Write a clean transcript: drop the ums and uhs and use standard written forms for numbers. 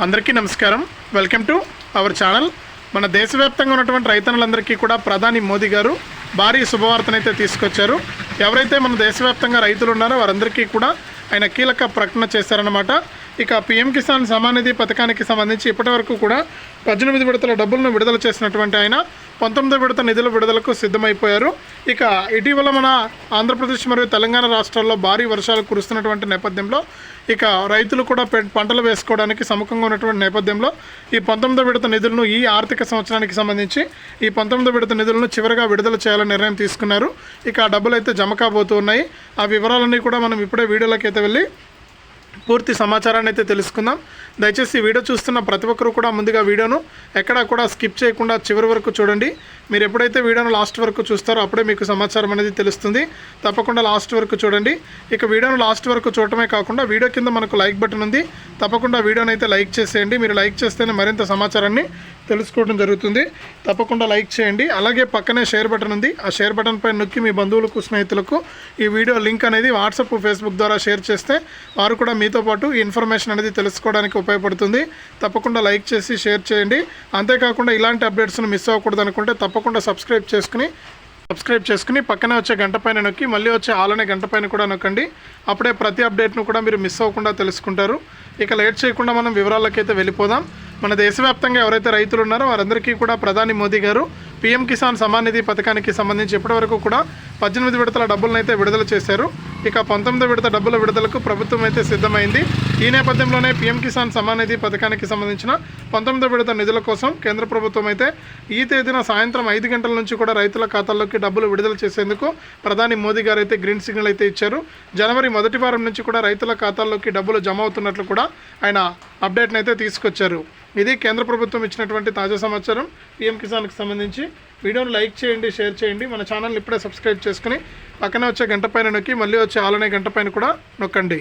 అందరికీ నమస్కారం. Welcome to our channel. మన దేశవ్యాప్తంగా ఉన్నటువంటి రైతన్నులందరికీ కూడా ప్రధాని మోదీ గారు భారీ శుభవార్తనైతే తీసుకొచ్చారు. ఎవరైతే మన దేశవ్యాప్తంగా రైతులు ఉన్నారో వారందరికీ కూడా ఆయన కీలక ప్రకటన చేశారన్నమాట. ఇక పీఎం కిసాన్ సమ్మాన్ నిధి పథకానికి సంబంధించి ఇప్పటివరకు కూడా 18 విడతల డబ్బులను విడుదల చేసినటువంటి ఆయన 19వ విడత నిధుల విడుదలకు సిద్ధమైపోయారు. ఇక ఇటీవల మన ఆంధ్రప్రదేశ్ మరియు తెలంగాణ రాష్ట్రాల్లో భారీ వర్షాలు కురుస్తున్నటువంటి నేపథ్యంలో ఇక రైతులు కూడా పంటలు వేసుకోవడానికి సముఖంగా ఉన్నటువంటి నేపథ్యంలో ఈ 19వ విడత నిధులను ఈ ఆర్థిక సంవత్సరానికి సంబంధించి ఈ 19వ విడత నిధులను చివరిగా విడుదల చేయాలని నిర్ణయం తీసుకున్నారు. ఇక ఆ డబ్బులు అయితే జమ కాబోతూ ఉన్నాయి. ఆ వివరాలన్నీ కూడా మనం ఇప్పుడే వీడియోలోకి అయితే వెళ్ళి పూర్తి సమాచారాన్ని అయితే తెలుసుకుందాం. దయచేసి వీడియో చూస్తున్న ప్రతి ఒక్కరు కూడా ముందుగా వీడియోను ఎక్కడా కూడా స్కిప్ చేయకుండా చివరి వరకు చూడండి. మీరు ఎప్పుడైతే వీడియోను లాస్ట్ వరకు చూస్తారో అప్పుడే మీకు సమాచారం అనేది తెలుస్తుంది. తప్పకుండా లాస్ట్ వరకు చూడండి. ఇక వీడియోను లాస్ట్ వరకు చూడటమే కాకుండా వీడియో కింద మనకు లైక్ బటన్ ఉంది. తప్పకుండా వీడియోని అయితే లైక్ చేసేయండి. మీరు లైక్ చేస్తేనే మరింత సమాచారాన్ని తెలుసుకోవడం జరుగుతుంది. తప్పకుండా లైక్ చేయండి. అలాగే పక్కనే షేర్ బటన్ ఉంది. ఆ షేర్ బటన్ పైన నొక్కి మీ బంధువులకు స్నేహితులకు ఈ వీడియో లింక్ అనేది వాట్సాప్ ఫేస్బుక్ ద్వారా షేర్ చేస్తే వారు కూడా మీతో పాటు ఈ ఇన్ఫర్మేషన్ అనేది తెలుసుకోవడానికి ఉపయోగపడుతుంది. తప్పకుండా లైక్ చేసి షేర్ చేయండి. అంతేకాకుండా ఇలాంటి అప్డేట్స్ను మిస్ అవ్వకూడదు అనుకుంటే తప్పకుండా సబ్స్క్రైబ్ చేసుకుని పక్కనే వచ్చే గంట పైన నొక్కి మళ్ళీ వచ్చే ఆలనే గంట పైన కూడా నొక్కండి. అప్పుడే ప్రతి అప్డేట్ను కూడా మీరు మిస్ అవ్వకుండా తెలుసుకుంటారు. ఇక లేట్ చేయకుండా మనం వివరాలకైతే వెళ్ళిపోదాం. మన దేశవ్యాప్తంగా ఎవరైతే రైతులు ఉన్నారో వారందరికీ కూడా ప్రధాని మోదీ గారు పీఎం కిసాన్ సమ్మాన్ నిధి పథకానికి సంబంధించి ఇప్పటివరకు కూడా 18 విడతల డబ్బులను అయితే విడుదల చేశారు. ఇక 19వ విడత డబ్బుల విడుదలకు ప్రభుత్వం అయితే సిద్ధమైంది. ఈ నేపథ్యంలోనే పీఎం కిసాన్ సమ్మాన్ నిధి పథకానికి సంబంధించిన 19వ విడత నిధుల కోసం కేంద్ర ప్రభుత్వం అయితే ఈ తేదీన సాయంత్రం 5 గంటల నుంచి కూడా రైతుల ఖాతాల్లోకి డబ్బులు విడుదల చేసేందుకు ప్రధాని మోదీ గారు అయితే గ్రీన్ సిగ్నల్ అయితే ఇచ్చారు. జనవరి మొదటి వారం నుంచి కూడా రైతుల ఖాతాల్లోకి డబ్బులు జమ అవుతున్నట్లు కూడా ఆయన అప్డేట్ని అయితే తీసుకొచ్చారు. ఇది కేంద్ర ప్రభుత్వం ఇచ్చినటువంటి తాజా సమాచారం. పీఎం కిసాన్కి సంబంధించి వీడియోను లైక్ చేయండి, షేర్ చేయండి. మన ఛానల్ని ఇప్పుడే సబ్స్క్రైబ్ చేసుకుని పక్కనే వచ్చే గంట పైన నొక్కి మళ్ళీ వచ్చే ఆలనే గంట పైన కూడా నొక్కండి.